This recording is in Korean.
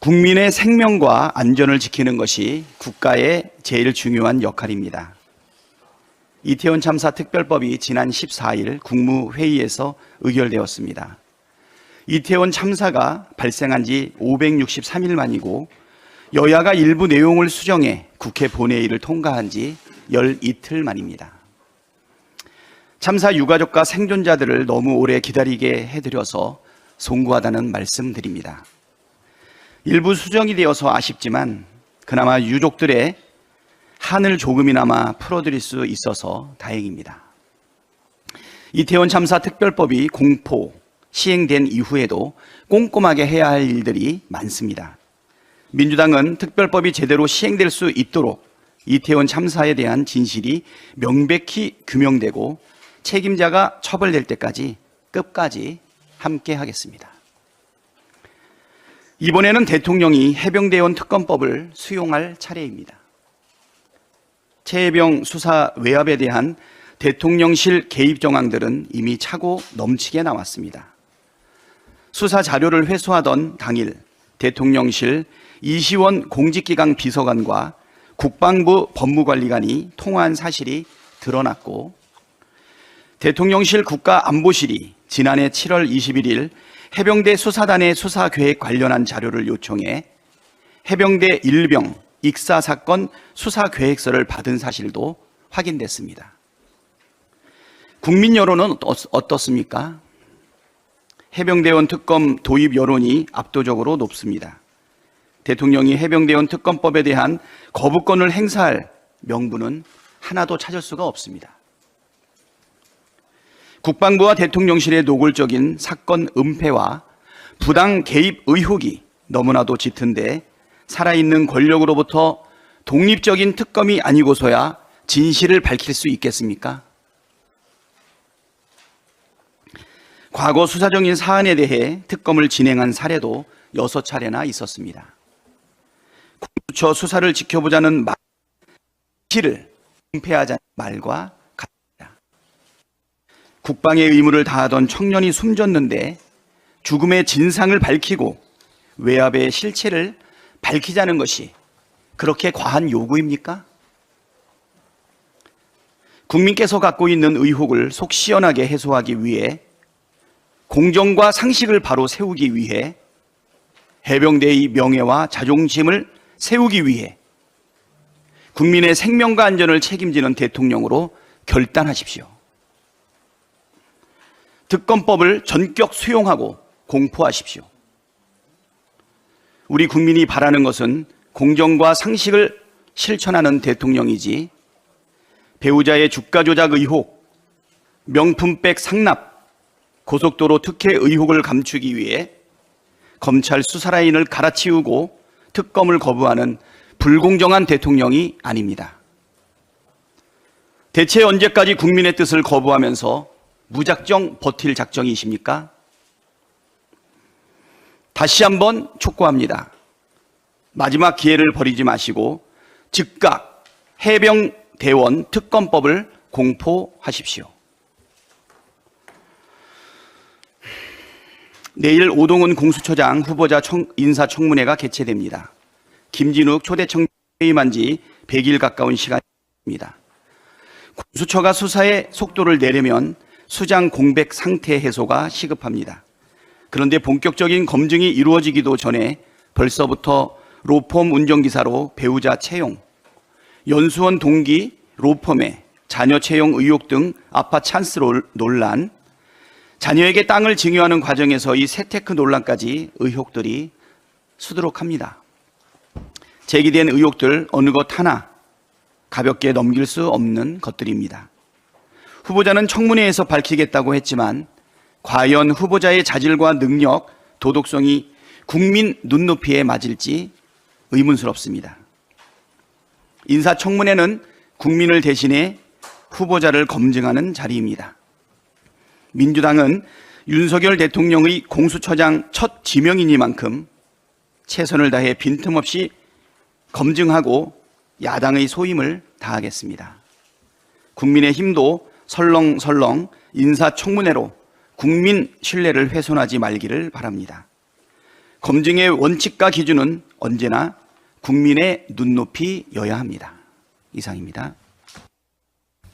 국민의 생명과 안전을 지키는 것이 국가의 제일 중요한 역할입니다. 이태원 참사 특별법이 지난 14일 국무회의에서 의결되었습니다. 이태원 참사가 발생한 지 563일 만이고 여야가 일부 내용을 수정해 국회 본회의를 통과한 지 12이틀 만입니다. 참사 유가족과 생존자들을 너무 오래 기다리게 해드려서 송구하다는 말씀드립니다. 일부 수정이 되어서 아쉽지만 그나마 유족들의 한을 조금이나마 풀어드릴 수 있어서 다행입니다. 이태원 참사 특별법이 공포, 시행된 이후에도 꼼꼼하게 해야 할 일들이 많습니다. 민주당은 특별법이 제대로 시행될 수 있도록 이태원 참사에 대한 진실이 명백히 규명되고 책임자가 처벌될 때까지 끝까지 함께 하겠습니다. 이번에는 대통령이 해병대원 특검법을 수용할 차례입니다. 최혜병 수사 외압에 대한 대통령실 개입 정황들은 이미 차고 넘치게 나왔습니다. 수사 자료를 회수하던 당일 대통령실 이시원 공직기강 비서관과 국방부 법무관리관이 통화한 사실이 드러났고 대통령실 국가안보실이 지난해 7월 21일 해병대 수사단의 수사계획 관련한 자료를 요청해 해병대 일병 익사 사건 수사계획서를 받은 사실도 확인됐습니다. 국민 여론은 어떻습니까? 해병대원 특검 도입 여론이 압도적으로 높습니다. 대통령이 해병대원 특검법에 대한 거부권을 행사할 명분은 하나도 찾을 수가 없습니다. 국방부와 대통령실의 노골적인 사건 은폐와 부당 개입 의혹이 너무나도 짙은데 살아있는 권력으로부터 독립적인 특검이 아니고서야 진실을 밝힐 수 있겠습니까? 과거 수사적인 사안에 대해 특검을 진행한 사례도 6차례나 있었습니다. 공수처 수사를 지켜보자는 말을 은폐하자는 말과 같습니다. 국방의 의무를 다하던 청년이 숨졌는데 죽음의 진상을 밝히고 외압의 실체를 밝히자는 것이 그렇게 과한 요구입니까? 국민께서 갖고 있는 의혹을 속 시원하게 해소하기 위해 공정과 상식을 바로 세우기 위해 해병대의 명예와 자존심을 세우기 위해 국민의 생명과 안전을 책임지는 대통령으로 결단하십시오. 특검법을 전격 수용하고 공포하십시오. 우리 국민이 바라는 것은 공정과 상식을 실천하는 대통령이지 배우자의 주가 조작 의혹, 명품백 상납, 고속도로 특혜 의혹을 감추기 위해 검찰 수사라인을 갈아치우고 특검을 거부하는 불공정한 대통령이 아닙니다. 대체 언제까지 국민의 뜻을 거부하면서 무작정 버틸 작정이십니까? 다시 한번 촉구합니다. 마지막 기회를 버리지 마시고 즉각 해병대원 특검법을 공포하십시오. 내일 오동훈 공수처장 후보자 인사청문회가 개최됩니다. 김진욱 초대청장 회의만 지 100일 가까운 시간입니다. 공수처가 수사의 속도를 내려면 수장 공백 상태 해소가 시급합니다. 그런데 본격적인 검증이 이루어지기도 전에 벌써부터 로펌 운전기사로 배우자 채용, 연수원 동기 로펌에 자녀 채용 의혹 등 아파 찬스 논란, 자녀에게 땅을 증여하는 과정에서 이 세테크 논란까지 의혹들이 수두룩합니다. 제기된 의혹들 어느 것 하나 가볍게 넘길 수 없는 것들입니다. 후보자는 청문회에서 밝히겠다고 했지만 과연 후보자의 자질과 능력, 도덕성이 국민 눈높이에 맞을지 의문스럽습니다. 인사청문회는 국민을 대신해 후보자를 검증하는 자리입니다. 민주당은 윤석열 대통령의 공수처장 첫 지명이니만큼 최선을 다해 빈틈없이 검증하고 야당의 소임을 다하겠습니다. 국민의힘도 설렁설렁 인사청문회로 국민 신뢰를 훼손하지 말기를 바랍니다. 검증의 원칙과 기준은 언제나 국민의 눈높이여야 합니다. 이상입니다.